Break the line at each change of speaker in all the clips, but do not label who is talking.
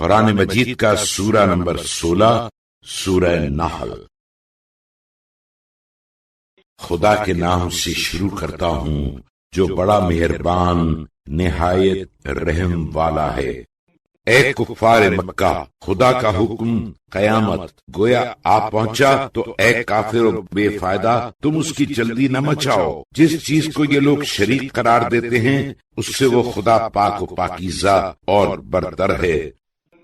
قرآن مجید کا سورہ نمبر 16، سورہ نحل۔ خدا کے نام سے شروع کرتا ہوں جو بڑا مہربان نہایت رحم والا ہے۔ اے کفار مکہ، خدا کا حکم قیامت گویا آ پہنچا تو اے کافر بے فائدہ تم اس کی جلدی نہ مچاؤ۔ جس چیز کو یہ لوگ شریک قرار دیتے ہیں اس سے وہ خدا پاک و پاکیزہ اور برتر ہے۔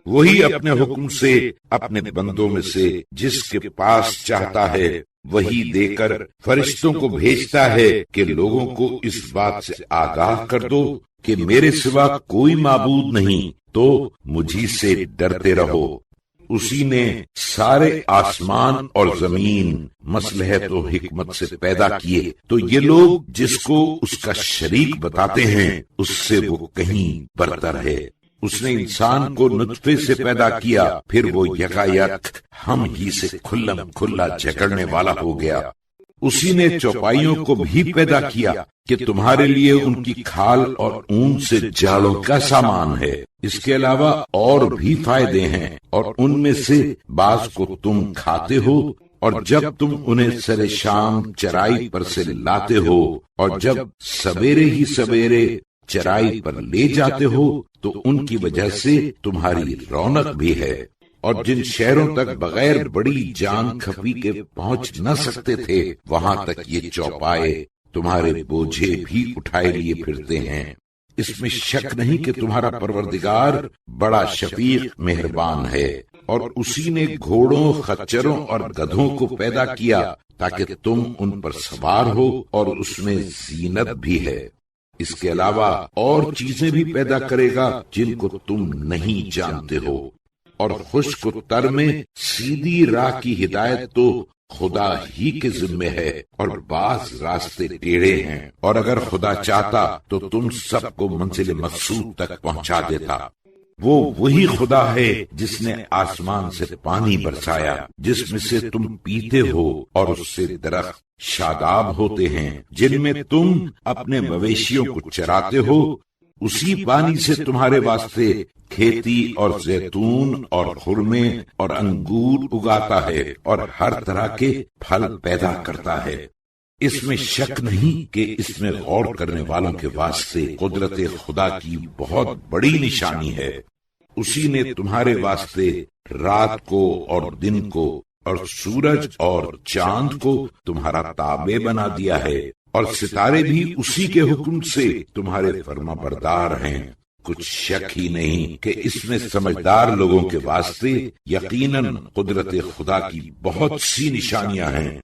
وہی اپنے حکم سے اپنے بندوں میں سے جس کے پاس چاہتا ہے وہی دے کر فرشتوں کو بھیجتا ہے کہ لوگوں کو اس بات سے آگاہ کر دو کہ میرے سوا کوئی معبود نہیں، تو مجھی سے ڈرتے رہو۔ اسی نے سارے آسمان اور زمین مصلحت و حکمت سے پیدا کیے، تو یہ لوگ جس کو اس کا شریک بتاتے ہیں اس سے وہ کہیں برتر ہے۔ اس نے انسان کو نطفے سے پیدا کیا، پھر وہ یکایک ہم ہی سے کھلم کھلا جھگڑنے والا ہو گیا۔ اسی نے چوپائیوں کو بھی پیدا کیا کہ تمہارے لیے ان کی کھال اور اون سے جاڑوں کا سامان ہے۔ اس کے علاوہ اور بھی فائدے ہیں، اور ان میں سے بعض کو تم کھاتے ہو، اور جب تم انہیں سر شام چرائی پر سے لاتے ہو اور جب سویرے ہی سویرے چرائی پر لے جاتے ہو تو ان کی وجہ سے تمہاری رونق بھی ہے۔ اور جن شہروں تک بغیر بڑی جان کھپی کے پہنچ نہ سکتے تھے وہاں تک یہ چوپائے تمہارے بوجھے بھی اٹھائے لیے پھرتے ہیں۔ اس میں شک نہیں کہ تمہارا پروردگار بڑا شفیق مہربان ہے۔ اور اسی نے گھوڑوں، خچروں اور گدھوں کو پیدا کیا تاکہ تم ان پر سوار ہو، اور اس میں زینت بھی ہے۔ اس کے علاوہ اور چیزیں بھی پیدا کرے گا جن کو تم نہیں جانتے ہو۔ اور خشک و تر میں سیدھی راہ کی ہدایت تو خدا ہی کے ذمے ہے، اور بعض راستے ٹیڑھے ہیں، اور اگر خدا چاہتا تو تم سب کو منزل مقصود تک پہنچا دیتا۔ وہ وہی خدا ہے جس نے آسمان سے پانی برسایا جس میں سے تم پیتے ہو، اور اس سے درخت شاداب ہوتے ہیں جن میں تم اپنے مویشیوں کو چراتے ہو۔ اسی پانی سے تمہارے واسطے کھیتی اور زیتون اور خرمے اور انگور اگاتا ہے اور ہر طرح کے پھل پیدا کرتا ہے۔ اس میں شک نہیں کہ اس میں غور کرنے والوں کے واسطے قدرت خدا کی بہت بڑی نشانی ہے۔ اسی نے تمہارے واسطے رات کو اور دن کو اور سورج اور چاند کو تمہارا تابع بنا دیا ہے، اور ستارے بھی اسی کے حکم سے تمہارے فرما بردار ہیں۔ کچھ شک ہی نہیں کہ اس میں سمجھدار لوگوں کے واسطے یقیناً قدرت خدا کی بہت سی نشانیاں ہیں۔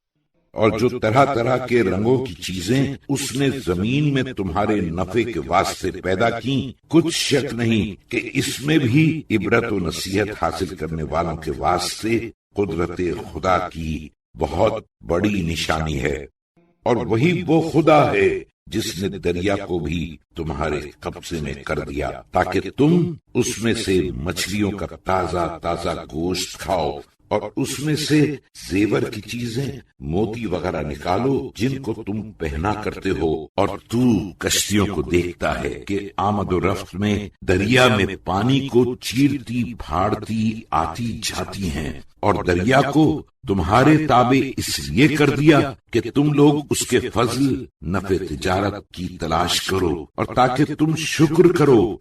اور جو طرح طرح کے رنگوں کی چیزیں اس نے زمین میں تمہارے نفع کے واسطے پیدا کی، کچھ شک نہیں کہ اس میں بھی عبرت و نصیحت حاصل کرنے والوں کے واسطے قدرت خدا کی بہت بڑی نشانی ہے۔ اور وہی وہ خدا ہے جس نے دریا کو بھی تمہارے قبضے میں کر دیا تاکہ تم اس میں سے مچھلیوں کا تازہ تازہ گوشت کھاؤ، اور اس میں سے زیور کی چیزیں موتی وغیرہ نکالو جن کو تم پہنا کرتے ہو۔ اور تو کشتیوں کو دیکھتا ہے کہ آمد و رفت میں دریا میں پانی کو چیرتی پھاڑتی آتی جاتی ہیں، اور دریا کو تمہارے تابع اس لیے کر دیا کہ تم لوگ اس کے فضل نفع تجارت کی تلاش کرو، اور تاکہ تم شکر کرو۔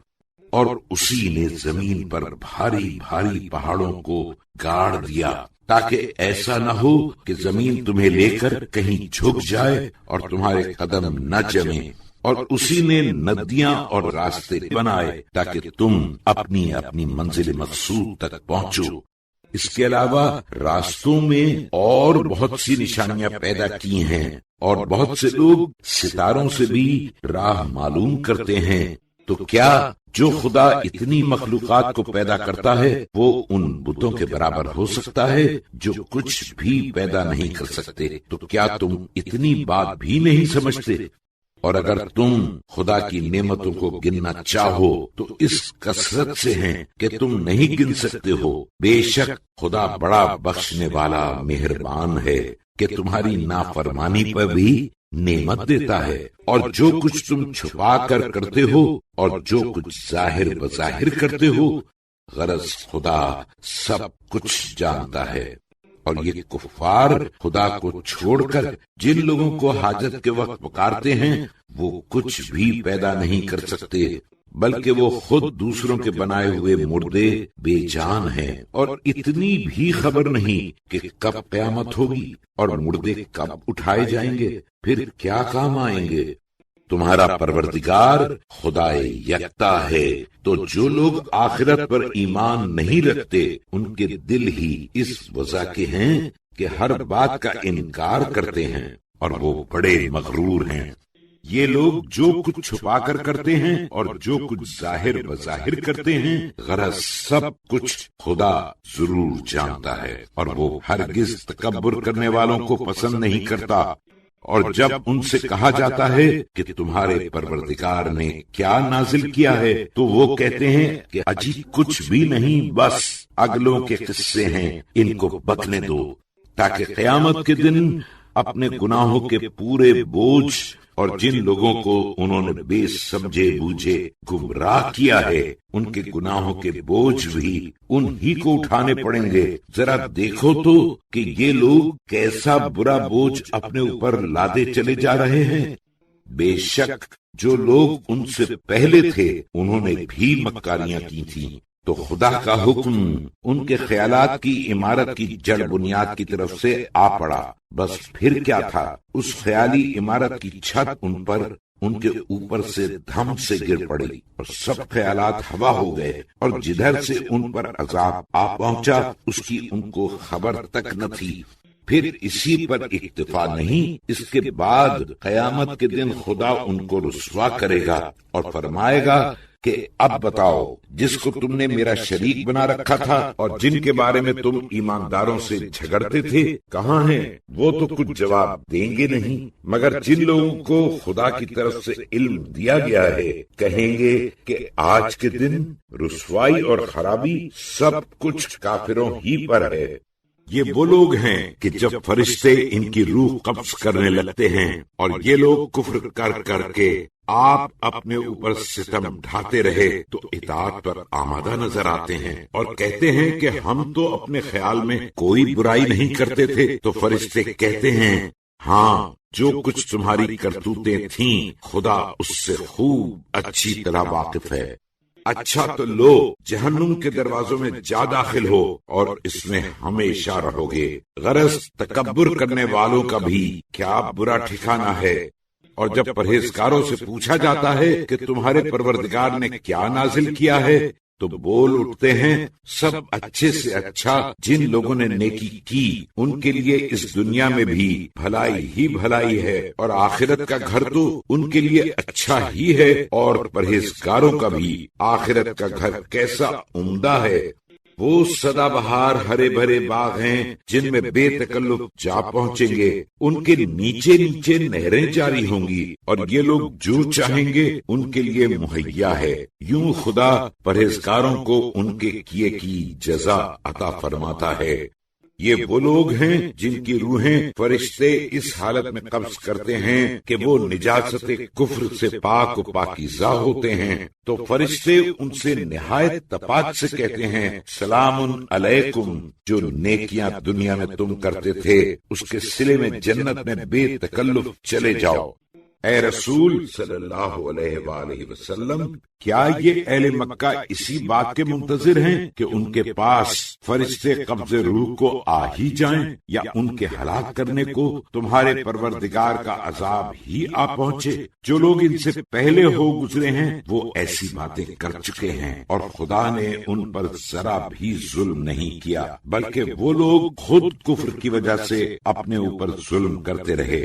اور اسی نے زمین پر بھاری بھاری پہاڑوں کو گاڑ دیا تاکہ ایسا نہ ہو کہ زمین تمہیں لے کر کہیں جھک جائے اور تمہارے قدم نہ جمے۔ اور اسی نے ندیاں اور راستے بنائے تاکہ تم اپنی اپنی منزل مقصود تک پہنچو۔ اس کے علاوہ راستوں میں اور بہت سی نشانیاں پیدا کی ہیں، اور بہت سے لوگ ستاروں سے بھی راہ معلوم کرتے ہیں۔ تو کیا جو خدا اتنی مخلوقات کو پیدا کرتا ہے وہ ان بتوں کے برابر ہو سکتا ہے جو کچھ بھی پیدا نہیں کر سکتے؟ تو کیا تم اتنی بات بھی نہیں سمجھتے؟ اور اگر تم خدا کی نعمتوں کو گننا چاہو تو اس کثرت سے ہیں کہ تم نہیں گن سکتے ہو۔ بے شک خدا بڑا بخشنے والا مہربان ہے کہ تمہاری نافرمانی پر بھی نعمت دیتا ہے، اور جو کچھ تم چھپا کر کرتے ہو اور جو کچھ ظاہر بظاہر کرتے ہو غرض خدا سب کچھ جانتا ہے، اور یہ کفار خدا کو چھوڑ کر جن لوگوں کو حاجت کے وقت پکارتے ہیں وہ کچھ بھی پیدا نہیں کر سکتے، بلکہ وہ خود دوسروں کے بنائے ہوئے مردے بے جان ہیں، اور اتنی بھی خبر نہیں کہ کب قیامت ہوگی اور مردے کب اٹھائے جائیں گے، پھر کیا کام آئیں گے۔ تمہارا پروردگار خدا یکتا ہے، تو جو لوگ آخرت پر ایمان نہیں رکھتے ان کے دل ہی اس وجہ کے ہیں کہ ہر بات کا انکار کرتے ہیں اور وہ بڑے مغرور ہیں۔ یہ لوگ جو کچھ چھپا کر کرتے ہیں اور جو کچھ ظاہر بظاہر کرتے ہیں، غرض سب کچھ خدا ضرور جانتا ہے، اور وہ ہرگز تکبر کرنے والوں کو پسند نہیں کرتا۔ اور جب ان سے کہا جاتا ہے کہ تمہارے پروردگار نے کیا نازل کیا ہے، تو وہ کہتے ہیں کہ اجی کچھ بھی نہیں، بس اگلوں کے قصے ہیں، ان کو بکنے دو، تاکہ قیامت کے دن اپنے گناہوں کے پورے بوجھ اور جن لوگوں کو انہوں نے بے سمجھے بوجھے گمراہ کیا ہے ان کے گناہوں کے بوجھ بھی انہی کو اٹھانے پڑیں گے۔ ذرا دیکھو تو کہ یہ لوگ کیسا برا بوجھ اپنے اوپر لادے چلے جا رہے ہیں۔ بے شک جو لوگ ان سے پہلے تھے انہوں نے بھی مکاریاں کی تھیں، تو خدا کا حکم ان کے خیالات کی عمارت کی جڑ بنیاد کی طرف سے آ پڑا، بس پھر کیا تھا، اس خیالی عمارت کی چھت ان کے اوپر سے دھم سے گر پڑی اور سب خیالات ہوا ہو گئے، اور جدھر سے ان پر عذاب آ پہنچا اس کی ان کو خبر تک نہ تھی۔ پھر اسی پر اکتفا نہیں، اس کے بعد قیامت کے دن خدا ان کو رسوا کرے گا اور فرمائے گا کہ اب بتاؤ جس کو تم نے میرا شریک بنا رکھا تھا اور جن کے بارے میں تم ایمانداروں سے جھگڑتے تھے، کہاں ہیں؟ وہ تو کچھ جواب دیں گے نہیں، مگر جن لوگوں کو خدا کی طرف سے علم دیا گیا ہے کہیں گے کہ آج کے دن رسوائی اور خرابی سب کچھ کافروں ہی پر ہے۔ یہ وہ لوگ ہیں کہ جب فرشتے ان کی روح قبض کرنے لگتے ہیں اور یہ لوگ کفر کر کر کے آپ اپنے اوپر ستم ڈھاتے رہے تو اطاعت پر آمادہ نظر آتے ہیں اور کہتے ہیں کہ ہم تو اپنے خیال میں کوئی برائی نہیں کرتے تھے، تو فرشتے کہتے ہیں ہاں جو کچھ تمہاری کرتوتیں تھیں خدا اس سے خوب اچھی طرح واقف ہے۔ اچھا تو لو جہنم کے دروازوں میں جا داخل ہو اور اس میں ہمیشہ رہو گے۔ غرض تکبر کرنے والوں کا بھی کیا برا ٹھکانہ ہے۔ اور جب پرہیزگاروں سے پوچھا جاتا ہے کہ تمہارے پروردگار نے کیا نازل کیا ہے تو بول اٹھتے ہیں سب اچھے سے اچھا جن لوگوں نے نیکی کی ان کے لیے اس دنیا میں بھی بھلائی ہی بھلائی ہے، اور آخرت کا گھر تو ان کے لیے اچھا ہی ہے، اور پرہیزگاروں کا بھی آخرت کا گھر کیسا عمدہ ہے۔ وہ سدا بہار ہرے بھرے باغ ہیں جن میں بے تکلف جا پہنچیں گے، ان کے نیچے نیچے نہریں جاری ہوں گی، اور یہ لوگ جو چاہیں گے ان کے لیے مہیا ہے۔ یوں خدا پرہیزگاروں کو ان کے کیے کی جزا عطا فرماتا ہے۔ یہ وہ لوگ ہیں جن کی روحیں فرشتے اس حالت میں قبض کرتے ہیں کہ وہ نجاست کفر سے پاک و پاکیزہ ہوتے ہیں، تو فرشتے ان سے نہایت تپاک سے کہتے ہیں سلام علیکم، جو نیکیاں دنیا میں تم کرتے تھے اس کے صلے میں جنت میں بے تکلف چلے جاؤ۔ اے رسول صلی اللہ علیہ وآلہ وسلم، کیا یہ اہل مکہ اسی بات کے منتظر ہیں کہ ان کے پاس فرشتے قبض روح کو آ ہی جائیں، یا ان کے ہلاک کرنے کو تمہارے پروردگار کا عذاب ہی آ پہنچے؟ جو لوگ ان سے پہلے ہو گزرے ہیں وہ ایسی باتیں کر چکے ہیں، اور خدا نے ان پر ذرا بھی ظلم نہیں کیا، بلکہ وہ لوگ خود کفر کی وجہ سے اپنے اوپر ظلم کرتے رہے۔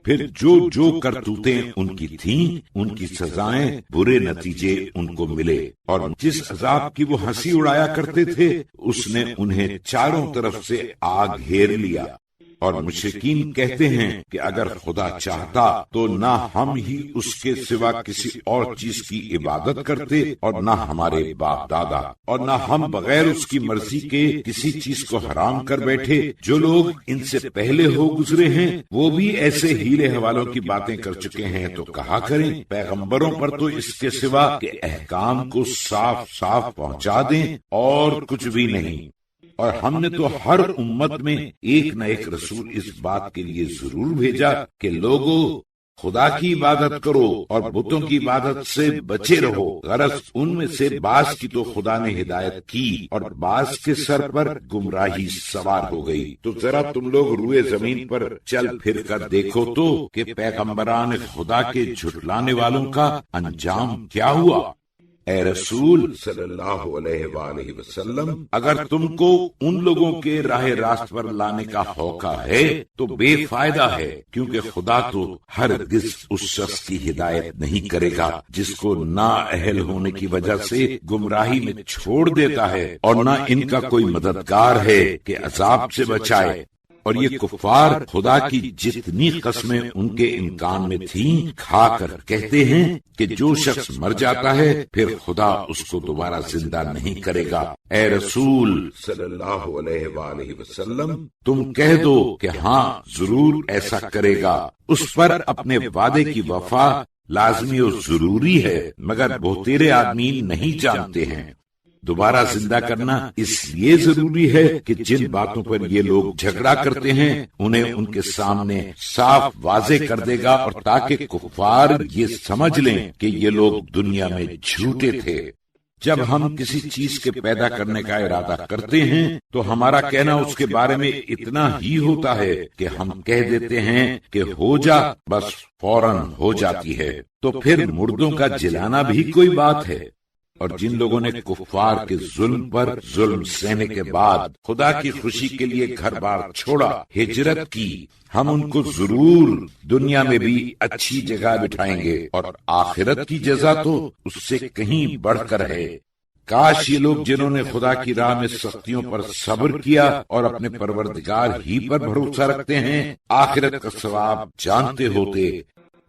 پھر جو جو کرتوتیں ان کی تھیں ان کی سزائیں برے نتیجے ان کو ملے، اور جس عذاب کی وہ ہنسی اڑایا کرتے تھے اس نے انہیں چاروں طرف سے آ گھیر لیا۔ اور مشرکین کہتے ہیں کہ اگر خدا چاہتا تو نہ ہم ہی اس کے سوا کسی اور چیز کی عبادت کرتے اور نہ ہمارے باپ دادا، اور نہ ہم بغیر اس کی مرضی کے کسی چیز کو حرام کر بیٹھے۔ جو لوگ ان سے پہلے ہو گزرے ہیں وہ بھی ایسے ہیلے حوالوں کی باتیں کر چکے ہیں، تو کہا کریں پیغمبروں پر تو اس کے سوا کہ احکام کو صاف صاف پہنچا دیں اور کچھ بھی نہیں۔ اور ہم نے تو ہر امت میں ایک نہ ایک رسول اس بات کے لیے ضرور بھیجا کہ لوگوں خدا کی عبادت کرو اور بتوں کی عبادت سے بچے رہو۔ غرض ان میں سے بعض کی تو خدا نے ہدایت کی اور بعض کے سر پر گمراہی سوار ہو گئی۔ تو ذرا تم لوگ روئے زمین پر چل پھر کر دیکھو تو کہ پیغمبران خدا کے جھٹلانے والوں کا انجام کیا ہوا۔ اے رسول صلی اللہ علیہ وآلہ وسلم، اگر تم کو ان لوگوں کے راہ راست پر لانے کا ہوکا ہے تو بے فائدہ ہے، کیونکہ خدا تو ہرگز اس شخص کی ہدایت نہیں کرے گا جس کو نااہل ہونے کی وجہ سے گمراہی میں چھوڑ دیتا ہے، اور نہ ان کا کوئی مددگار ہے کہ عذاب سے بچائے۔ اور یہ کفار خدا کی جتنی قسمیں ان کے امکان میں تھیں کھا کر کہتے ہیں کہ جو شخص مر جاتا ہے پھر خدا اس کو دوبارہ زندہ نہیں کرے گا۔ اے رسول صلی اللہ علیہ وآلہ وسلم، تم کہہ دو کہ ہاں ضرور ایسا کرے گا۔ اس پر اپنے وعدے کی وفا لازمی و ضروری ہے، مگر بہتیرے آدمی نہیں جانتے ہیں۔ دوبارہ زندہ کرنا اس لیے ضروری ہے کہ جن باتوں پر یہ لوگ جھگڑا کرتے ہیں انہیں ان کے سامنے صاف واضح کر دے گا، اور تاکہ کفار یہ سمجھ لیں کہ یہ لوگ دنیا میں جھوٹے تھے۔ جب ہم کسی چیز کے پیدا کرنے کا ارادہ کرتے ہیں تو ہمارا کہنا اس کے بارے میں اتنا ہی ہوتا ہے کہ ہم کہہ دیتے ہیں کہ ہو جا، بس فوراً ہو جاتی ہے۔ تو پھر مردوں کا جلانا بھی کوئی بات ہے۔ اور جن لوگوں نے کفار کے ظلم پر ظلم سہنے کے بعد خدا کی خوشی کے لیے گھر بار چھوڑا، ہجرت کی، ہم ان کو ضرور دنیا میں بھی اچھی جگہ بٹھائیں گے، اور آخرت کی جزا تو اس سے کہیں بڑھ کر ہے۔ کاش یہ لوگ جنہوں نے خدا کی راہ میں سختیوں پر صبر کیا اور اپنے پروردگار ہی پر بھروسہ رکھتے ہیں آخرت کا ثواب جانتے ہوتے۔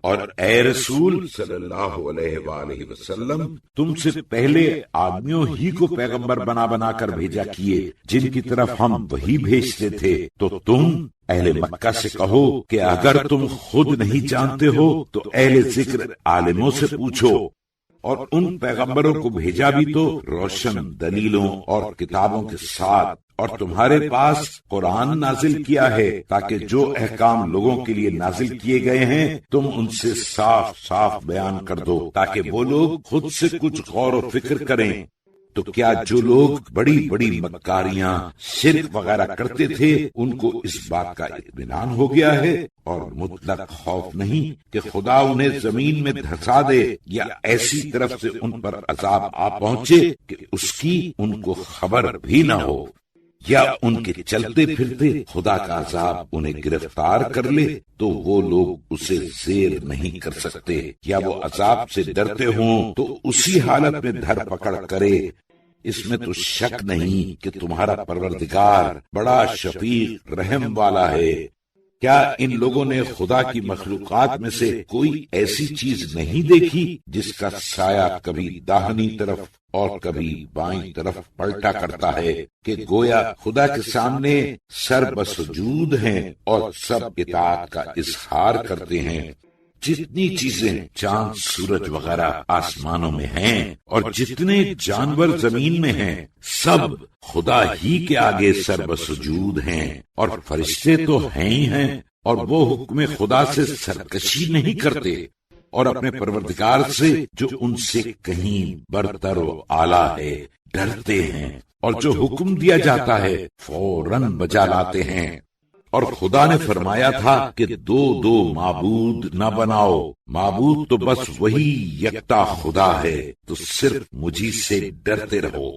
اور اے رسول صلی اللہ علیہ وآلہ وسلم، تم سے پہلے آدمیوں ہی کو پیغمبر بنا بنا کر بھیجا کیے جن کی طرف ہم وہی بھیجتے تھے۔ تو تم اہل مکہ سے کہو کہ اگر تم خود نہیں جانتے ہو تو اہل ذکر عالموں سے پوچھو۔ اور ان پیغمبروں کو بھیجا بھی تو روشن دلیلوں اور کتابوں کے ساتھ، اور تمہارے پاس قرآن نازل کیا ہے تاکہ جو احکام لوگوں کے لیے نازل کیے گئے ہیں تم ان سے صاف صاف بیان کر دو، تاکہ وہ لوگ خود سے کچھ غور و فکر کریں۔ تو کیا جو لوگ بڑی بڑی مکاریاں شرک وغیرہ کرتے تھے ان کو اس بات کا اطمینان ہو گیا ہے اور مطلق خوف نہیں کہ خدا انہیں زمین میں دھسا دے یا ایسی طرف سے ان پر عذاب آ پہنچے کہ اس کی ان کو خبر بھی نہ ہو، یا ان کے چلتے پھرتے خدا کا عذاب انہیں گرفتار کر لے تو وہ لوگ اسے زیر نہیں کر سکتے، یا وہ عذاب سے ڈرتے ہوں تو اسی حالت میں دھر پکڑ کرے۔ اس میں تو شک نہیں کہ تمہارا پروردگار بڑا شفیق رحم والا ہے۔ کیا ان لوگوں نے خدا کی مخلوقات میں سے کوئی ایسی چیز نہیں دیکھی جس کا سایہ کبھی داہنی طرف اور کبھی بائیں طرف پلٹا کرتا ہے، کہ گویا خدا کے سامنے سر بسجود ہیں اور سب اطاعت کا اظہار کرتے ہیں۔ جتنی چیزیں چاند سورج وغیرہ آسمانوں میں ہیں اور جتنے جانور زمین میں ہیں سب خدا ہی کے آگے سر بسجود ہیں، اور فرشتے تو ہیں ہی ہیں، اور وہ حکم خدا سے سرکشی نہیں کرتے، اور اپنے پروردگار سے جو ان سے کہیں برتر و اعلیٰ ہے ڈرتے ہیں، اور جو حکم دیا جاتا ہے فوراً بجا لاتے ہیں۔ اور خدا نے فرمایا تھا کہ دو دو معبود نہ بناؤ، معبود تو بس وہی یکتا خدا ہے، تو صرف مجھی سے ڈرتے رہو۔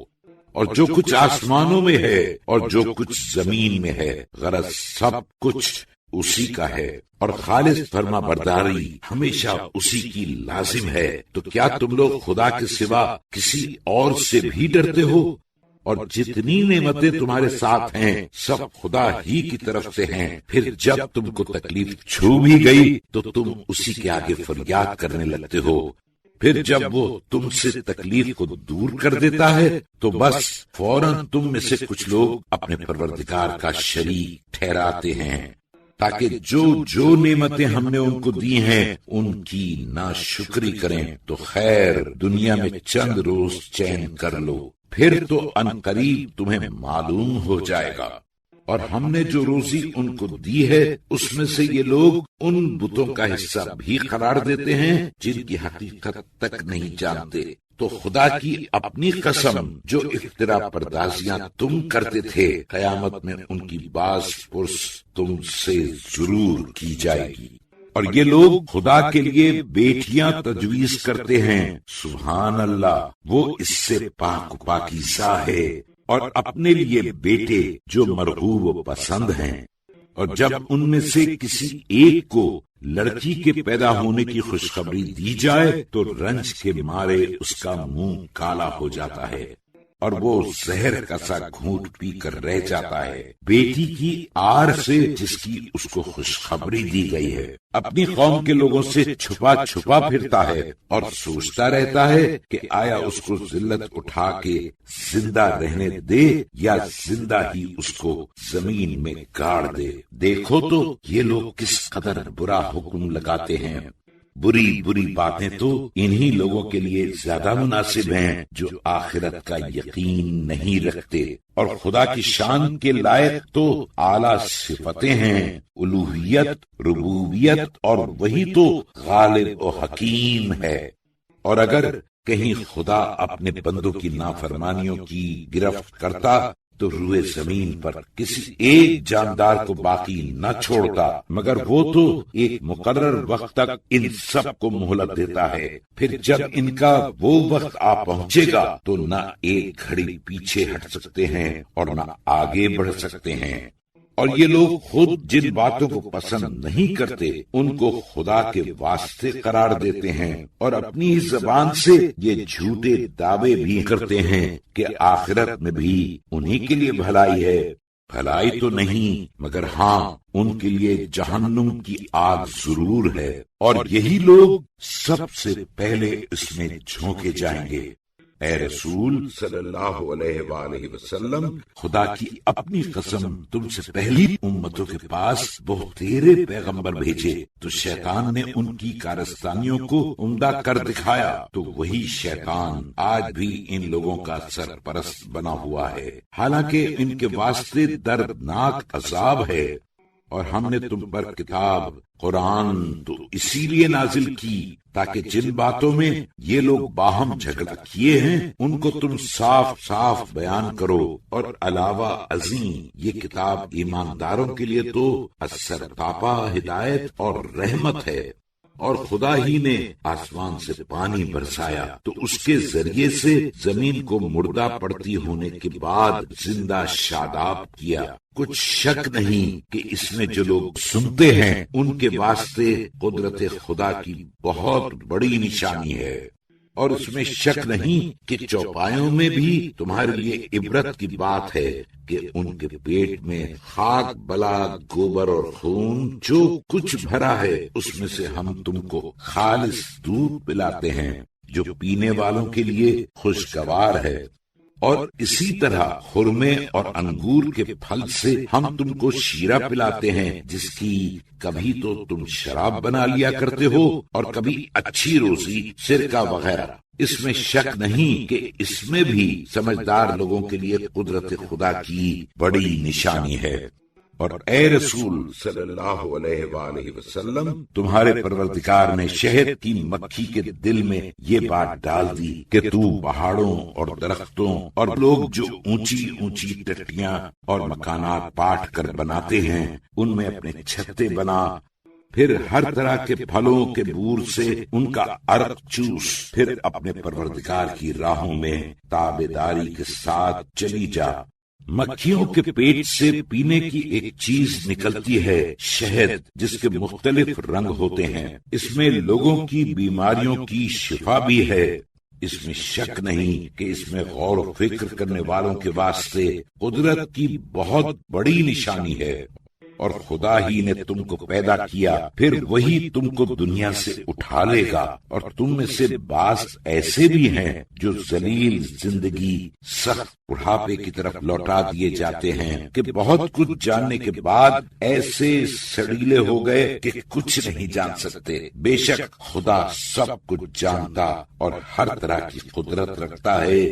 اور جو کچھ آسمانوں میں ہے اور جو کچھ زمین میں ہے غرض سب کچھ اسی کا ہے، اور خالص فرما برداری ہمیشہ اسی کی لازم ہے۔ تو کیا تم لوگ خدا کے سوا کسی اور سے بھی ڈرتے ہو؟ اور جتنی نعمتیں تمہارے ساتھ ہیں سب خدا ہی کی طرف سے ہیں۔ پھر جب تم کو تکلیف چھو بھی گئی تو تم اسی کے آگے فریاد کرنے لگتے ہو، پھر جب وہ تم سے تکلیف کو دور کر دیتا ہے تو بس فوراً تم میں سے کچھ لوگ اپنے پروردگار کا شریک ٹھہراتے ہیں، تاکہ جو نعمتیں ہم نے ان کو دی ہیں ان کی ناشکری کریں۔ تو خیر دنیا میں چند روز چین کر لو، پھر تو عنقریب تمہیں معلوم ہو جائے گا۔ اور ہم نے جو روزی ان کو دی ہے اس میں سے یہ لوگ ان بتوں کا حصہ بھی قرار دیتے ہیں جن کی حقیقت تک نہیں جانتے۔ تو خدا کی اپنی قسم، جو افترا پردازیاں تم کرتے تھے، قیامت میں ان کی باز پرس تم سے ضرور کی جائے گی۔ اور یہ لوگ خدا کے لیے بیٹیاں تجویز کرتے ہیں، سبحان اللہ، وہ اس سے پاک پاکیزہ ہے، اور اپنے لیے بیٹے جو مرغوب و پسند ہیں۔ اور جب ان میں سے کسی ایک کو لڑکی کے پیدا ہونے کی خوشخبری دی جائے تو رنج کے مارے اس کا منہ کالا ہو جاتا ہے اور وہ زہر کا سا گھونٹ پی کر رہ جاتا ہے، بیٹی کی آر سے جس کی اس کو خوشخبری دی گئی ہے۔ اپنی قوم کے لوگوں سے چھپا چھپا پھرتا ہے اور سوچتا رہتا ہے کہ آیا اس کو ذلت اٹھا کے زندہ رہنے دے یا زندہ ہی اس کو زمین میں گاڑ دے۔ دیکھو تو یہ لوگ کس قدر برا حکم لگاتے ہیں۔ بری بری باتیں تو انہی لوگوں کے لیے زیادہ مناسب ہیں جو آخرت کا یقین نہیں رکھتے، اور خدا کی شان کے لائق تو اعلیٰ صفتیں ہیں، الوہیت، ربوبیت، اور وہی تو غالب و حکیم ہے۔ اور اگر کہیں خدا اپنے بندوں کی نافرمانیوں کی گرفت کرتا تو روئے زمین پر کسی ایک جاندار کو باقی نہ چھوڑتا، مگر وہ تو ایک مقرر وقت تک ان سب کو مہلت دیتا ہے۔ پھر جب ان کا وہ وقت آ پہنچے گا تو نہ ایک گھڑی پیچھے ہٹ سکتے ہیں اور نہ آگے بڑھ سکتے ہیں۔ اور یہ لوگ خود جن باتوں کو پسند نہیں کرتے ان کو خدا کے واسطے قرار دیتے ہیں، اور اپنی زبان سے یہ جھوٹے دعوے بھی کرتے ہیں کہ آخرت میں بھی انہی کے لیے بھلائی ہے۔ بھلائی تو نہیں، مگر ہاں ان کے لیے جہنم کی آگ ضرور ہے، اور یہی لوگ سب سے پہلے اس میں جھونکے جائیں گے۔ اے رسول صلی اللہ علیہ وآلہ وسلم، خدا کی اپنی قسم تم سے پہلی امتوں کے پاس بہت تیرے پیغمبر بھیجے تو شیطان نے ان کی کارستانیوں کو عمدہ کر دکھایا، تو وہی شیطان آج بھی ان لوگوں کا سرپرست بنا ہوا ہے، حالانکہ ان کے واسطے دردناک عذاب ہے۔ اور ہم نے تم پر کتاب قرآن تو اسی لیے نازل کی تاکہ جن باتوں میں یہ لوگ باہم جھگڑا کیے ہیں ان کو تم صاف صاف بیان کرو، اور علاوہ ازیں یہ کتاب ایمانداروں کے لیے تو سرتاپا ہدایت اور رحمت ہے۔ اور خدا ہی نے آسمان سے پانی برسایا تو اس کے ذریعے سے زمین کو مردہ پڑتی ہونے کے بعد زندہ شاداب کیا۔ کچھ شک نہیں کہ اس میں جو لوگ سنتے ہیں ان کے واسطے قدرت خدا کی بہت بڑی نشانی ہے، اور اس میں شک نہیں کہ چوپایوں میں بھی تمہارے لیے عبرت کی بات ہے کہ ان کے پیٹ میں خاک بلا گوبر اور خون جو کچھ بھرا ہے اس میں سے ہم تم کو خالص دودھ پلاتے ہیں جو پینے والوں کے لیے خوشگوار ہے، اور اسی طرح خرمے اور انگور کے پھل سے ہم تم کو شیرہ پلاتے ہیں جس کی کبھی تو تم شراب بنا لیا کرتے ہو اور کبھی اچھی روزی سرکہ وغیرہ۔ اس میں شک نہیں کہ اس میں بھی سمجھدار لوگوں کے لیے قدرت خدا کی بڑی نشانی ہے۔ اور اے رسول صلی اللہ علیہ وآلہ وسلم، تمہارے پروردگار نے شہد کی مکھی کے دل میں یہ بات ڈال دی کہ تو پہاڑوں اور درختوں اور لوگ جو اونچی اونچی ٹٹیاں اور مکانات پاٹ کر بناتے ہیں ان میں اپنے چھتے بنا، پھر ہر طرح کے پھلوں کے بور سے ان کا عرق چوس، پھر اپنے پروردگار کی راہوں میں تابعداری کے ساتھ چلی جا۔ مکھیوں کے پیٹ سے پینے کی ایک چیز نکلتی ہے، شہد، جس کے مختلف رنگ ہوتے ہیں، اس میں لوگوں کی بیماریوں کی شفا بھی ہے۔ اس میں شک نہیں کہ اس میں غور و فکر کرنے والوں کے واسطے قدرت کی بہت بڑی نشانی ہے۔ اور خدا ہی نے تم کو پیدا کیا، پھر وہی تم کو دنیا سے اٹھا لے گا، اور تم میں سے بعض ایسے بھی ہیں جو ذلیل زندگی سخت بڑھاپے کی طرف لوٹا دیے جاتے ہیں کہ بہت کچھ جاننے کے بعد ایسے سڑیلے ہو گئے کہ کچھ نہیں جان سکتے۔ بے شک خدا سب کچھ جانتا اور ہر طرح کی قدرت رکھتا ہے۔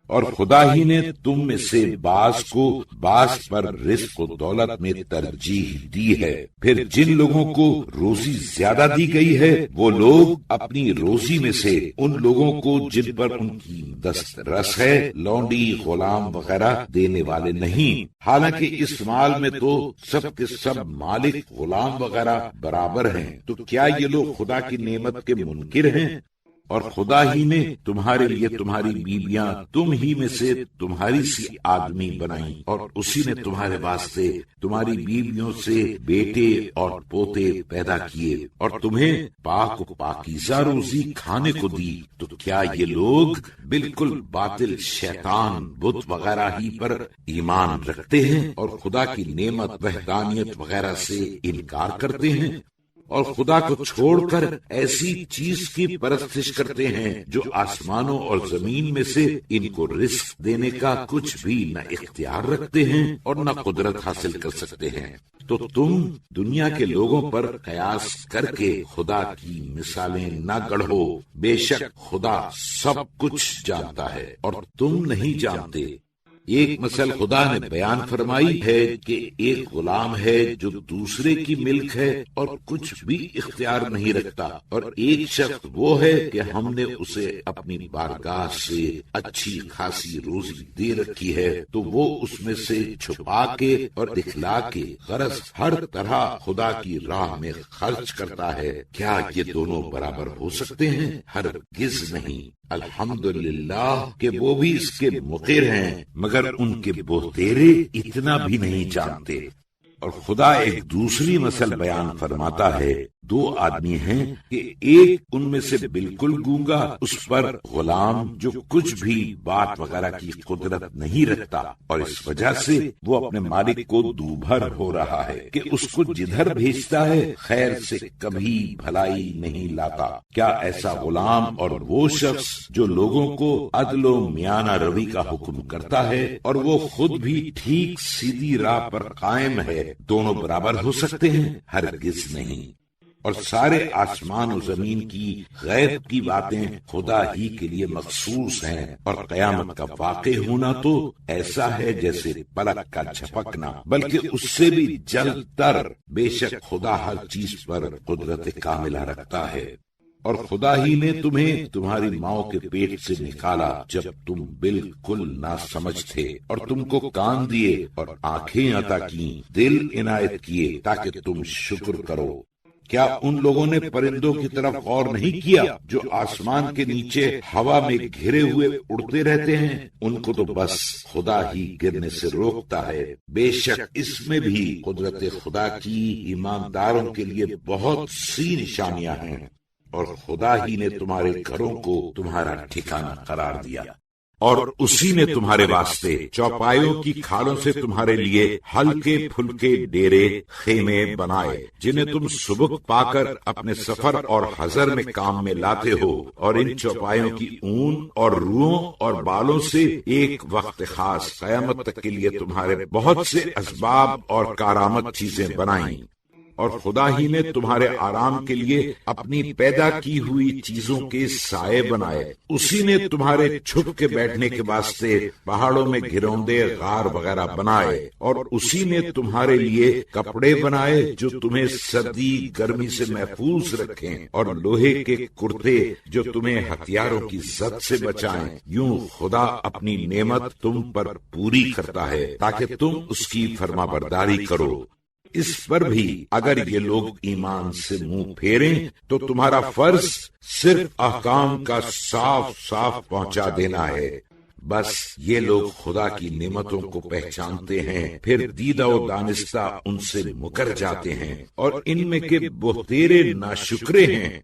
اور خدا ہی نے تم میں سے بعض کو بعض پر رزق و دولت میں ترجیح دی ہے۔ پھر جن لوگوں کو روزی زیادہ دی گئی ہے وہ لوگ اپنی روزی میں سے ان لوگوں کو جن پر ان کی دسترس ہے لونڈی غلام وغیرہ دینے والے نہیں، حالانکہ اس مال میں تو سب کے سب مالک غلام وغیرہ برابر ہیں۔ تو کیا یہ لوگ خدا کی نعمت کے منکر ہیں؟ اور خدا ہی نے تمہارے لیے تمہاری بیویاں تم ہی میں سے تمہاری سی آدمی بنائیں، اور اسی نے تمہارے واسطے تمہاری بیویوں سے بیٹے اور پوتے پیدا کیے، اور تمہیں پاک و پاکیزہ روزی کھانے کو دی۔ تو کیا یہ لوگ بالکل باطل شیطان بت وغیرہ ہی پر ایمان رکھتے ہیں اور خدا کی نعمت وحدانیت وغیرہ سے انکار کرتے ہیں، اور خدا کو چھوڑ کر ایسی چیز کی پرستش کرتے ہیں جو آسمانوں اور زمین میں سے ان کو رزق دینے کا کچھ بھی نہ اختیار رکھتے ہیں اور نہ قدرت حاصل کر سکتے ہیں؟ تو تم دنیا کے لوگوں پر قیاس کر کے خدا کی مثالیں نہ گڑھو، بے شک خدا سب کچھ جانتا ہے اور تم نہیں جانتے۔ ایک مثل خدا نے بیان فرمائی ہے کہ ایک غلام ہے جو دوسرے کی ملک ہے اور کچھ بھی اختیار نہیں رکھتا، اور ایک شخص وہ ہے کہ ہم نے اسے اپنی بارگاہ سے اچھی خاصی روزی دے رکھی ہے، تو وہ اس میں سے چھپا کے اور دکھلا کے غرض ہر طرح خدا کی راہ میں خرچ کرتا ہے۔ کیا یہ دونوں برابر ہو سکتے ہیں؟ ہرگز نہیں۔ الحمدللہ کہ وہ بھی اس کے مقر ہیں، مگر ان کے بہتیرے اتنا بھی نہیں جانتے۔ اور خدا ایک دوسری مثل بیان فرماتا ہے، دو آدمی ہیں کہ ایک ان میں سے بالکل گونگا، اس پر غلام جو کچھ بھی بات وغیرہ کی قدرت نہیں رکھتا، اور اس وجہ سے وہ اپنے مالک کو دوبھر ہو رہا ہے کہ اس کو جدھر بھیجتا ہے خیر سے کبھی بھلائی نہیں لاتا۔ کیا ایسا غلام اور وہ شخص جو لوگوں کو عدل و میانہ روی کا حکم کرتا ہے اور وہ خود بھی ٹھیک سیدھی راہ پر قائم ہے، دونوں برابر ہو سکتے ہیں؟ ہرگز نہیں۔ اور سارے آسمان و زمین کی غیب کی باتیں خدا ہی کے لیے مخصوص ہیں، اور قیامت کا واقع ہونا تو ایسا ہے جیسے پلک کا جھپکنا، بلکہ اس سے بھی جلد تر۔ بے شک خدا ہر چیز پر قدرت کاملہ رکھتا ہے۔ اور خدا ہی نے تمہیں تمہاری ماؤں کے پیٹ سے نکالا جب تم بالکل ناسمجھ تھے، اور تم کو کان دیے اور آنکھیں عطا کی، دل عنایت کیے تاکہ تم شکر کرو۔ کیا ان لوگوں نے پرندوں کی طرف غور نہیں کیا جو آسمان کے نیچے ہوا میں گھرے ہوئے اڑتے رہتے ہیں؟ ان کو تو بس خدا ہی گرنے سے روکتا ہے۔ بے شک اس میں بھی قدرت خدا کی ایمانداروں کے لیے بہت سی نشانیاں ہیں، اور خدا ہی نے تمہارے گھروں کو تمہارا ٹھکانہ قرار دیا، اور اسی نے تمہارے واسطے چوپایوں کی کھالوں سے تمہارے لیے ہلکے پھلکے ڈیرے خیمے بنائے، جنہیں تم سبک پا کر اپنے سفر اور حضر میں کام میں لاتے ہو، اور ان چوپایوں کی اون اور روحوں اور بالوں سے ایک وقت خاص قیامت تک کے لیے تمہارے بہت سے اسباب اور کارآمد چیزیں بنائیں۔ اور خدا ہی نے تمہارے آرام کے لیے اپنی پیدا کی ہوئی چیزوں کے سائے بنائے، اسی نے تمہارے چھپ کے بیٹھنے کے واسطے پہاڑوں میں گھروندے غار وغیرہ بنائے، اور اسی نے تمہارے لیے کپڑے بنائے جو تمہیں سردی گرمی سے محفوظ رکھیں، اور لوہے کے کرتے جو تمہیں ہتھیاروں کی زد سے بچائیں۔ یوں خدا اپنی نعمت تم پر پوری کرتا ہے تاکہ تم اس کی فرما برداری کرو۔ اس پر بھی اگر یہ لوگ ایمان سے منہ پھیریں تو تمہارا فرض صرف احکام کا صاف صاف پہنچا دینا ہے۔ بس یہ لوگ خدا کی نعمتوں کو پہچانتے ہیں، پھر دیدہ و دانستہ ان سے مکر جاتے ہیں، اور ان میں کے بہتیرے ناشکرے ہیں۔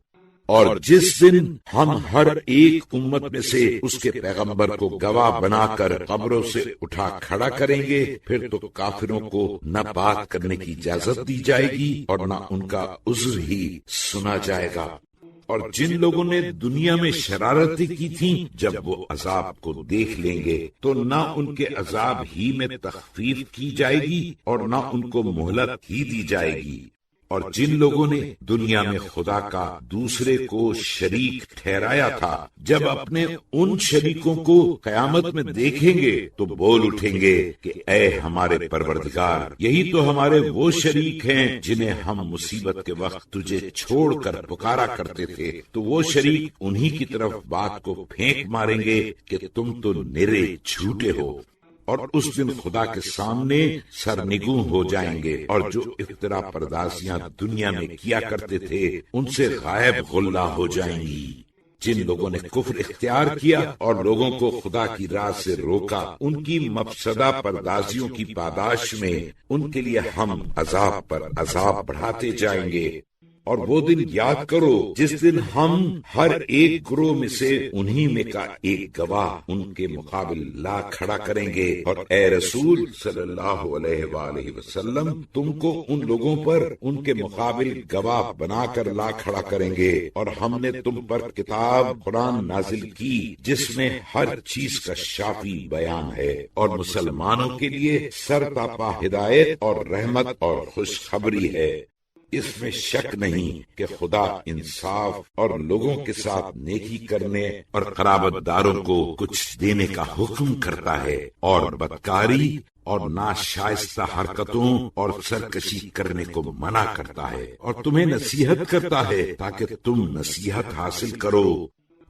اور جس دن ہم ہر ایک امت میں سے اس کے پیغمبر کو گواہ بنا کر قبروں سے اٹھا کھڑا کریں گے، پھر تو کافروں کو نہ بات کرنے کی اجازت دی جائے گی اور نہ ان کا عذر ہی سنا جائے گا۔ اور جن لوگوں نے دنیا میں شرارتیں کی تھیں، جب وہ عذاب کو دیکھ لیں گے تو نہ ان کے عذاب ہی میں تخفیف کی جائے گی اور نہ ان کو مہلت ہی دی جائے گی۔ اور جن لوگوں نے دنیا میں خدا کا دوسرے کو شریک ٹھہرایا تھا، جب اپنے ان شریکوں کو قیامت میں دیکھیں گے تو بول اٹھیں گے کہ اے ہمارے پروردگار، یہی تو ہمارے وہ شریک ہیں جنہیں ہم مصیبت کے وقت تجھے چھوڑ کر پکارا کرتے تھے۔ تو وہ شریک انہی کی طرف بات کو پھینک ماریں گے کہ تم تو نرے جھوٹے ہو، اور اس دن خدا کے سامنے سرنگوں ہو جائیں گے، اور جو افترا پردازیاں دنیا میں کیا کرتے تھے ان سے غائب غلہ ہو جائیں گی۔ جن لوگوں نے کفر اختیار کیا اور لوگوں کو خدا کی راہ سے روکا، ان کی مفسدہ پردازیوں کی پاداش میں ان کے لیے ہم عذاب پر عذاب بڑھاتے جائیں گے۔ اور وہ دن یاد کرو جس دن ہم ہر ایک گروہ میں سے انہی میں کا ایک گواہ ان کے مقابل لا کھڑا کریں گے، اور اے رسول صلی اللہ علیہ وآلہ وسلم، تم کو ان لوگوں پر ان کے مقابل گواہ بنا کر لا کھڑا کریں گے۔ اور ہم نے تم پر کتاب قرآن نازل کی جس میں ہر چیز کا شافی بیان ہے، اور مسلمانوں کے لیے سرتاپا ہدایت اور رحمت اور خوشخبری ہے۔ اس میں شک نہیں کہ خدا انصاف اور لوگوں کے ساتھ نیکی کرنے اور قرابت داروں کو کچھ دینے کا حکم کرتا ہے، اور بدکاری اور ناشائستہ حرکتوں اور سرکشی کرنے کو منع کرتا ہے، اور تمہیں نصیحت کرتا ہے تاکہ تم نصیحت حاصل کرو۔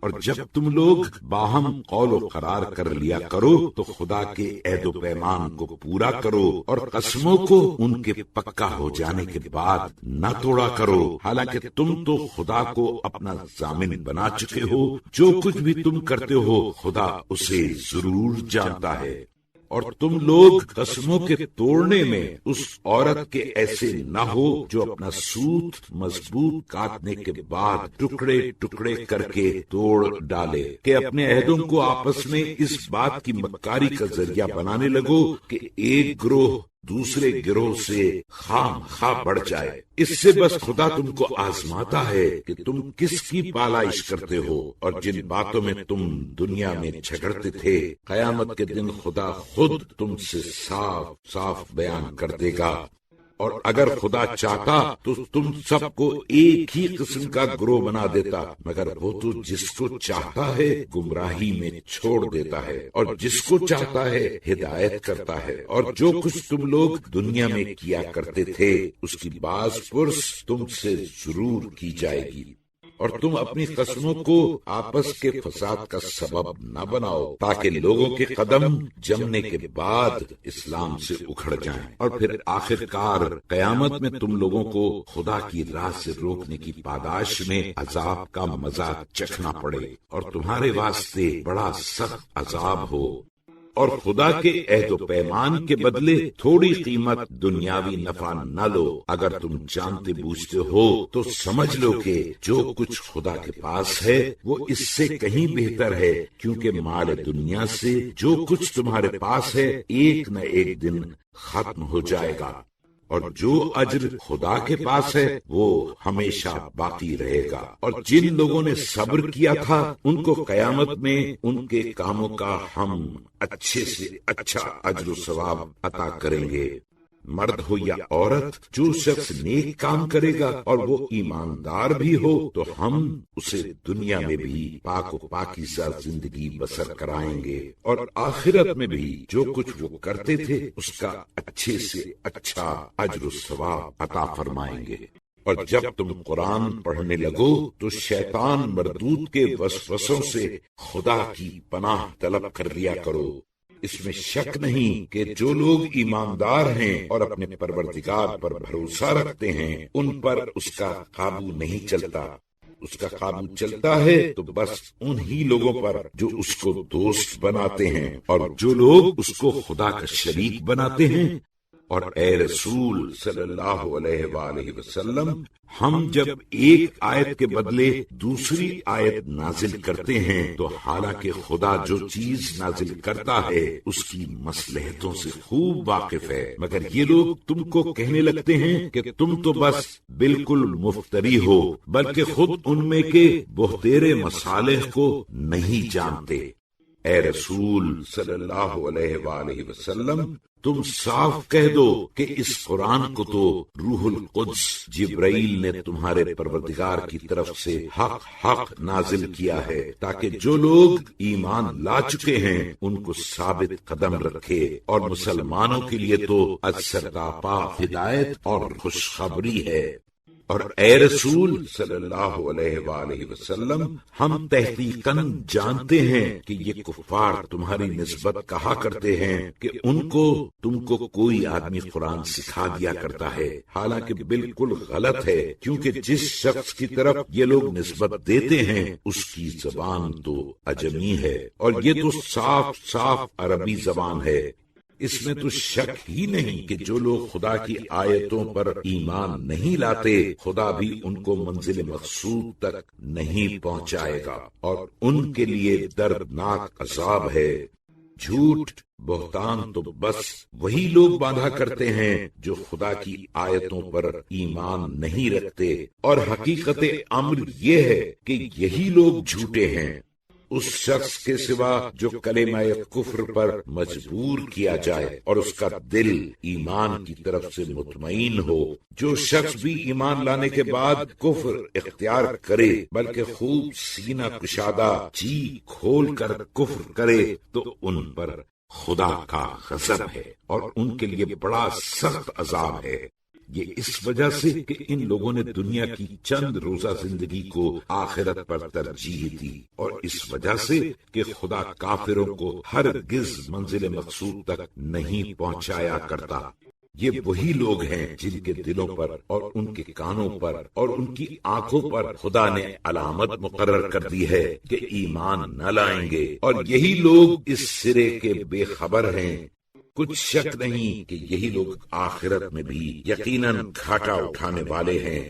اور جب تم لوگ باہم قول و قرار کر لیا کرو تو خدا کے عہد و پیمان کو پورا کرو، اور قسموں کو ان کے پکا ہو جانے کے بعد نہ توڑا کرو، حالانکہ تم تو خدا کو اپنا ضامن بنا چکے ہو۔ جو کچھ بھی تم کرتے ہو خدا اسے ضرور جانتا ہے۔ اور تم لوگ قسموں کے توڑنے میں اس عورت کے ایسے نہ ہو جو اپنا سوت مضبوط کاٹنے کے بعد ٹکڑے ٹکڑے کر کے توڑ ڈالے، کہ اپنے عہدوں کو آپس میں اس بات کی مکاری کا ذریعہ بنانے لگو کہ ایک گروہ دوسرے گروہ سے خام خواہ بڑھ جائے۔ اس سے بس خدا تم کو آزماتا ہے کہ تم کس کی پالائش کرتے ہو، اور جن باتوں میں تم دنیا میں جھگڑتے تھے قیامت کے دن خدا خود تم سے صاف صاف بیان کر دے گا۔ اور اگر خدا چاہتا تو تم سب کو ایک ہی قسم کا گروہ بنا دیتا، مگر وہ تو جس کو چاہتا ہے گمراہی میں چھوڑ دیتا ہے، اور جس کو چاہتا ہے ہدایت کرتا ہے۔ اور جو کچھ تم لوگ دنیا میں کیا کرتے تھے اس کی باز پرس تم سے ضرور کی جائے گی، اور تم اپنی قسموں کو آپس کے فساد کا سبب نہ بناؤ تاکہ لوگوں کے قدم جمنے کے بعد اسلام سے اکھڑ جائیں، اور پھر آخر کار قیامت میں تم لوگوں کو خدا کی راہ سے روکنے کی پاداش میں عذاب کا مزہ چکھنا پڑے، اور تمہارے واسطے بڑا سخت عذاب ہو۔ اور خدا کے عہد و پیمان کے بدلے تھوڑی قیمت دنیاوی نفع نہ لو۔ اگر تم جانتے بوجھتے ہو تو سمجھ لو کہ جو کچھ خدا کے پاس ہے وہ اس سے کہیں بہتر ہے، کیونکہ مال دنیا سے جو کچھ تمہارے پاس ہے ایک نہ ایک دن ختم ہو جائے گا، اور جو اجر خدا کے پاس ہے وہ ہمیشہ باقی رہے گا۔ اور جن لوگوں نے صبر کیا تھا ان کو قیامت میں ان کے کاموں کا ہم اچھے سے اچھا اجر و ثواب عطا کریں گے۔ مرد ہو یا عورت، جو شخص نیک کام کرے گا اور وہ ایماندار بھی ہو تو ہم اسے دنیا میں بھی پاک و پاکیزہ زندگی بسر کرائیں گے، اور آخرت میں بھی جو کچھ وہ کرتے تھے اس کا اچھے سے اچھا اجر و ثواب عطا فرمائیں گے۔ اور جب تم قرآن پڑھنے لگو تو شیطان مردود کے وسوسوں سے خدا کی پناہ طلب کر لیا کرو۔ اس میں شک نہیں کہ جو لوگ ایماندار ہیں اور اپنے پروردگار پر بھروسہ رکھتے ہیں ان پر اس کا قابو نہیں چلتا۔ اس کا قابو چلتا ہے تو بس انہی لوگوں پر جو اس کو دوست بناتے ہیں، اور جو لوگ اس کو خدا کا شریک بناتے ہیں اور اے رسول صلی اللہ علیہ وآلہ وسلم، ہم جب ایک آیت کے بدلے دوسری آیت نازل کرتے ہیں تو حالانکہ خدا جو چیز نازل کرتا ہے اس کی مصلحتوں سے خوب واقف ہے، مگر یہ لوگ تم کو کہنے لگتے ہیں کہ تم تو بس بالکل مفتری ہو، بلکہ خود ان میں کے بہتیرے مصالح کو نہیں جانتے۔ اے رسول صلی اللہ علیہ وآلہ وسلم، تم صاف کہہ دو کہ اس قرآن کو تو روح القدس جبرائیل نے تمہارے پروردگار کی طرف سے حق نازل کیا ہے، تاکہ جو لوگ ایمان لا چکے ہیں ان کو ثابت قدم رکھے، اور مسلمانوں کے لیے تو سرتاپا ہدایت اور خوشخبری ہے۔ اور اے رسول صلی اللہ علیہ وآلہ وسلم، ہم تحقیقاً جانتے ہیں کہ یہ کفار تمہاری نسبت کہا کرتے ہیں کہ تم کو کوئی آدمی قرآن سکھا دیا کرتا ہے، حالانکہ بالکل غلط ہے، کیونکہ جس شخص کی طرف یہ لوگ نسبت دیتے ہیں اس کی زبان تو عجمی ہے، اور یہ تو صاف عربی زبان ہے۔ اس میں تو شک ہی نہیں کہ جو لوگ خدا کی آیتوں پر ایمان نہیں لاتے، خدا بھی ان کو منزل مقصود تک نہیں پہنچائے گا، اور ان کے لیے دردناک عذاب ہے۔ جھوٹ بہتان تو بس وہی لوگ باندھا کرتے ہیں جو خدا کی آیتوں پر ایمان نہیں رکھتے، اور حقیقت امر یہ ہے کہ یہی لوگ جھوٹے ہیں۔ اس شخص کے سوا جو کلمہ کفر پر مجبور کیا جائے اور اس کا دل ایمان کی طرف سے مطمئن ہو، جو شخص بھی ایمان لانے کے بعد کفر اختیار کرے بلکہ خوب سینہ کشادہ جی کھول کر کفر کرے، تو ان پر خدا کا غضب ہے اور ان کے لیے بڑا سخت عذاب ہے۔ یہ اس وجہ سے کہ ان لوگوں نے دنیا کی چند روزہ زندگی کو آخرت پر ترجیح دی، اور اس وجہ سے کہ خدا کافروں کو ہرگز منزل مقصود تک نہیں پہنچایا کرتا۔ یہ وہی لوگ ہیں جن کے دلوں پر اور ان کے کانوں پر اور ان کی آنکھوں پر خدا نے علامت مقرر کر دی ہے کہ ایمان نہ لائیں گے، اور یہی لوگ اس سرے کے بے خبر ہیں۔ کچھ شک نہیں کہ یہی لوگ آخرت میں بھی یقیناً گھاٹا اٹھانے والے ہیں۔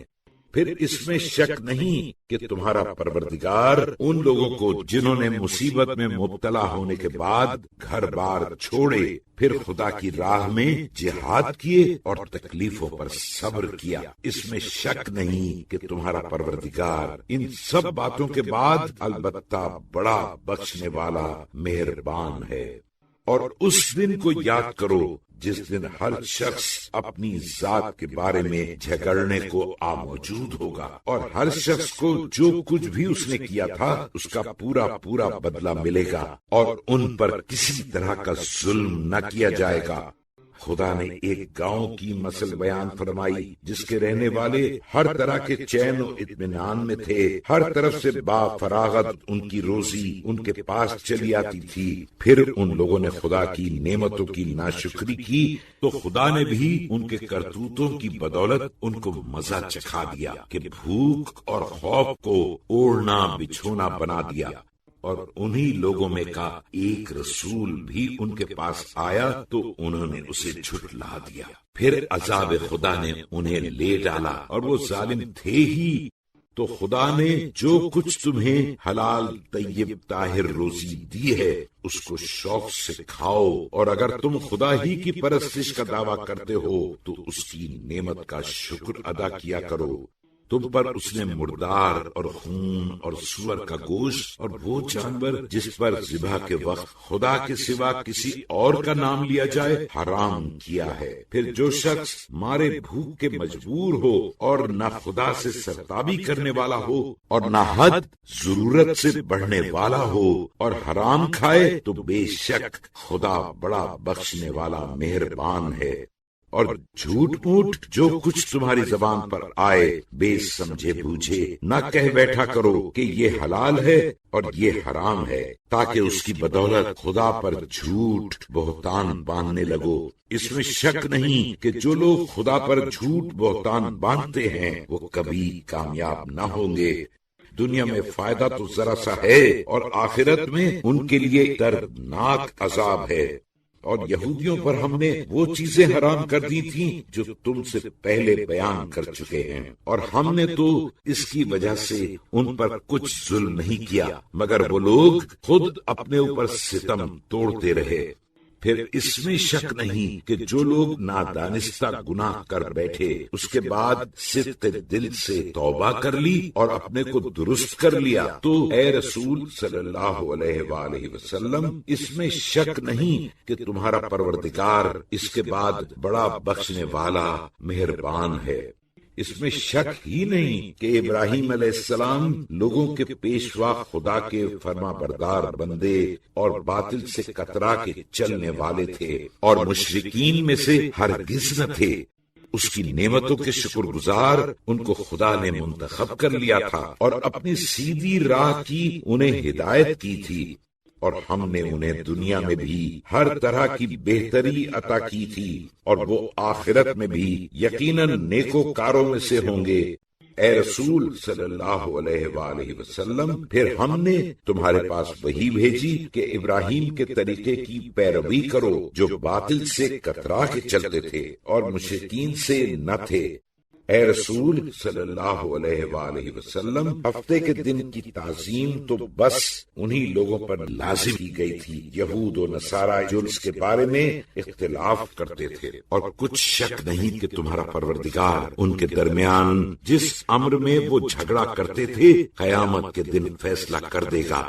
پھر اس میں شک نہیں کہ تمہارا پروردگار ان لوگوں کو جنہوں نے مصیبت میں مبتلا ہونے کے بعد گھر بار چھوڑے، پھر خدا کی راہ میں جہاد کیے اور تکلیفوں پر صبر کیا، اس میں شک نہیں کہ تمہارا پروردگار ان سب باتوں کے بعد البتہ بڑا بخشنے والا مہربان ہے۔ اور اس دن کو یاد کرو جس دن ہر شخص اپنی ذات کے بارے میں جھگڑنے کو موجود ہوگا، اور ہر شخص کو جو کچھ بھی اس نے کیا تھا اس کا پورا بدلہ ملے گا، اور ان پر کسی طرح کا ظلم نہ کیا جائے گا۔ خدا نے ایک گاؤں کی مثل بیان فرمائی جس کے رہنے والے ہر طرح کے چین و اطمینان میں تھے، ہر طرف سے با فراغت ان کی روزی ان کے پاس چلی آتی تھی۔ پھر ان لوگوں نے خدا کی نعمتوں کی ناشکری کی تو خدا نے بھی ان کے کرتوتوں کی بدولت ان کو مزہ چکھا دیا کہ بھوک اور خوف کو اوڑھنا بچھونا بنا دیا، اور انہی لوگوں میں کا ایک رسول بھی ان کے پاس آیا تو انہوں نے اسے جھٹلا دیا، پھر عذاب خدا نے انہیں لے ڈالا، اور وہ ظالم تھے ہی۔ تو خدا نے جو کچھ تمہیں حلال طیب طاہر روزی دی ہے اس کو شوق سے کھاؤ، اور اگر تم خدا ہی کی پرستش کا دعویٰ کرتے ہو تو اس کی نعمت کا شکر ادا کیا کرو۔ تم پر اس نے مردار اور خون اور سور کا گوشت اور وہ جانور جس پر ذبح کے وقت خدا کے سوا کسی اور کا نام لیا جائے حرام کیا ہے۔ پھر جو شخص مارے بھوک کے مجبور ہو اور نہ خدا سے سرتابی کرنے والا ہو اور نہ حد ضرورت سے بڑھنے والا ہو اور حرام کھائے تو بے شک خدا بڑا بخشنے والا مہربان ہے۔ اور جھوٹ موٹ جو کچھ تمہاری زبان پر آئے بے سمجھے بوجھے نہ کہہ بیٹھا کرو کہ یہ حلال ہے اور یہ حرام ہے، تاکہ اس کی بدولت خدا پر جھوٹ بہتان باندھنے لگو۔ اس میں شک نہیں کہ جو لوگ خدا پر جھوٹ بہتان باندھتے ہیں وہ کبھی کامیاب نہ ہوں گے۔ دنیا میں فائدہ تو ذرا سا ہے اور آخرت میں ان کے لیے دردناک عذاب ہے۔ اور یہودیوں پر ہم نے وہ چیزیں حرام کر دی تھیں جو تم سے پہلے بیان کر چکے ہیں، اور ہم نے تو اس کی وجہ سے ان پر کچھ ظلم نہیں کیا، مگر وہ لوگ خود اپنے اوپر ستم توڑتے رہے۔ پھر اس میں شک نہیں کہ جو لوگ نادانستہ گناہ کر بیٹھے اس کے بعد صدق دل سے توبہ کر لی اور اپنے کو درست کر لیا، تو اے رسول صلی اللہ علیہ وآلہ وسلم، اس میں شک نہیں کہ تمہارا پروردگار اس کے بعد بڑا بخشنے والا مہربان ہے۔ اس میں شک ہی نہیں کہ ابراہیم علیہ السلام لوگوں کے پیشوا خدا کے فرما بردار بندے اور باطل سے کترا کے چلنے والے تھے، اور مشرکین میں سے ہرگز نہ تھے۔ اس کی نعمتوں کے شکر گزار ان کو خدا نے منتخب کر لیا تھا اور اپنی سیدھی راہ کی انہیں ہدایت کی تھی، اور ہم نے انہیں دنیا میں بھی ہر طرح کی بہتری عطا کی تھی، اور وہ آخرت میں بھی یقیناً نیکوکاروں میں سے ہوں گے۔ اے رسول صلی اللہ علیہ وآلہ وسلم، پھر ہم نے تمہارے پاس وحی بھیجی کہ ابراہیم کے طریقے کی پیروی کرو جو باطل سے کترا کے چلتے تھے اور مشرکین سے نہ تھے۔ اے رسول صلی اللہ علیہ وآلہ وسلم، ہفتے کے دن کی تعظیم تو بس انہی لوگوں پر لازم کی گئی تھی، یہود و نصارہ، جو اس کے بارے میں اختلاف کرتے تھے، اور کچھ شک نہیں کہ تمہارا پروردگار ان کے درمیان جس امر میں وہ جھگڑا کرتے تھے قیامت کے دن فیصلہ کر دے گا۔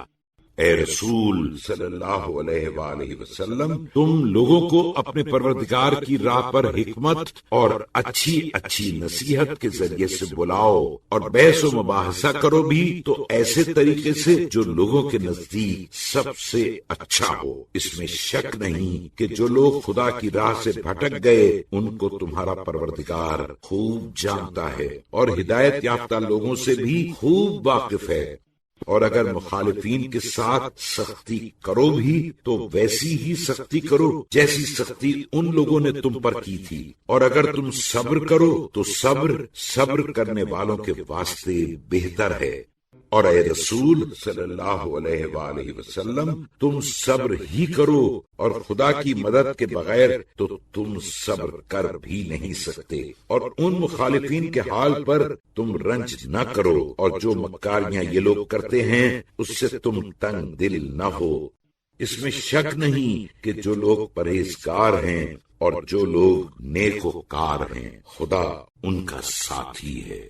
اے رسول صلی اللہ علیہ وآلہ وسلم، تم لوگوں کو اپنے پروردگار کی راہ پر حکمت اور اچھی اچھی نصیحت کے ذریعے سے بلاؤ، اور بحث و مباحثہ کرو بھی تو ایسے طریقے سے جو لوگوں کے نزدیک سب سے اچھا ہو۔ اس میں شک نہیں کہ جو لوگ خدا کی راہ سے بھٹک گئے ان کو تمہارا پروردگار خوب جانتا ہے، اور ہدایت یافتہ لوگوں سے بھی خوب واقف ہے۔ اور اگر مخالفین کے ساتھ سختی کرو بھی تو ویسی ہی سختی کرو جیسی سختی ان لوگوں نے تم پر کی تھی، اور اگر تم صبر کرو تو صبر کرنے والوں کے واسطے بہتر ہے۔ اور اے رسول صلی اللہ علیہ وآلہ وسلم، تم صبر ہی کرو، اور خدا کی مدد کے بغیر تو تم صبر کر بھی نہیں سکتے، اور ان مخالفین کے حال پر تم رنج نہ کرو، اور جو مکاریاں یہ لوگ کرتے ہیں اس سے تم تنگ دل نہ ہو۔ اس میں شک نہیں کہ جو لوگ پرہیزگار ہیں اور جو لوگ نیکوکار ہیں خدا ان کا ساتھی ہے۔